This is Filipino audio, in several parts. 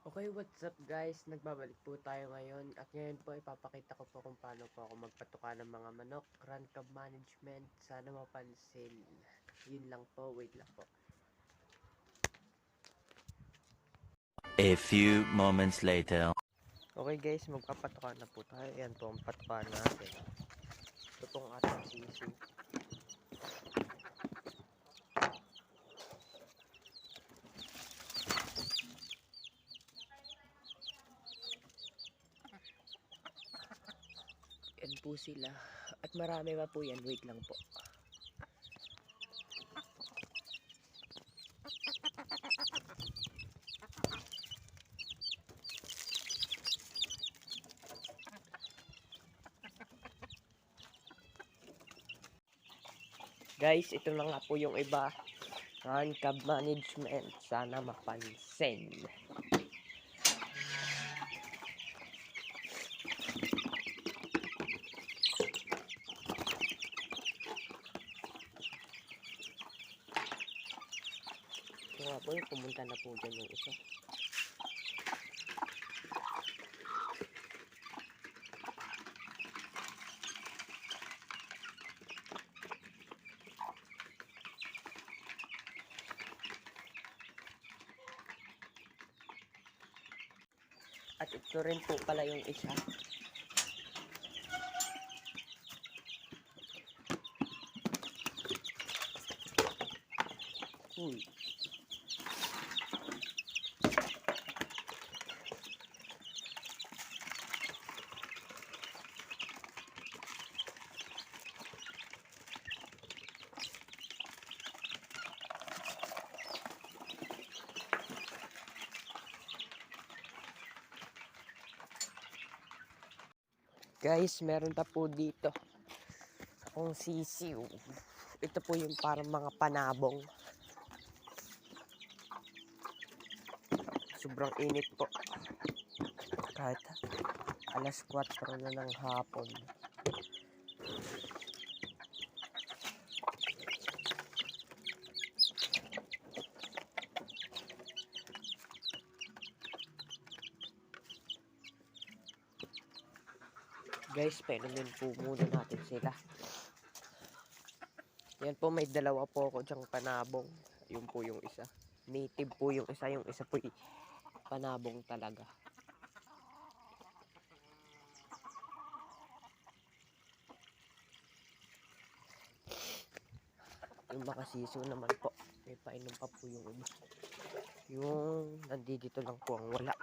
Okay, what's up guys? Nagbabalik po tayo ngayon at ngayon po ipapakita ko po kung paano po ako magpatuka ng mga manok, run cab management, sana mapansin. Yun lang po, wait lang po. A few moments later. Okay guys, magpapatuka na po tayo. Yan po ang patuka natin. Ito pong ating sisi. Yan po sila. At marami pa po yan, wait lang po. Guys, ito na nga po yung iba. Run cab management, sana mapansin. Ito nga po yung pumunta na po dyan yung isa. At ito rin po pala yung isa. Uy. Guys, meron pa po dito akong sisiw. Ito po yung parang mga panabong. Sobrang init po. Kahit alas 4 na ng hapon. Guys, painumin po muna natin sila. Yan po, may dalawa po ako dyang panabong. Yun po yung isa. Native po yung isa po panabong talaga. Yung makasiso naman po, may painom pa po yung iba. Yung nandito lang po ang wala.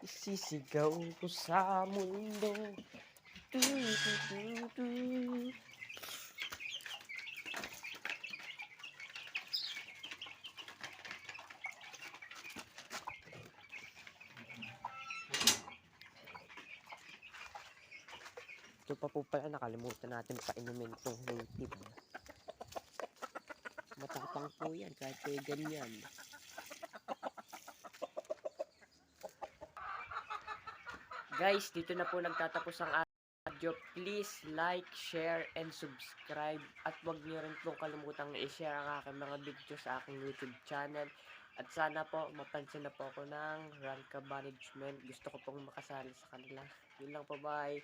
Isisigaw ko sa mundo. Tu, tu, tu, tu. Ito pa po pala, nakalimutan natin painumin itong native. Matapang po yan kahit kayo ganyan. Guys, dito na po nagtatapos ang video. Please like, share, and subscribe. At huwag niyo rin pong kalimutang i-share ang aking mga video sa aking YouTube channel. At sana po, mapansin na po ako ng Run Cab Management. Gusto ko pong makasali sa kanila. Yun lang po, bye!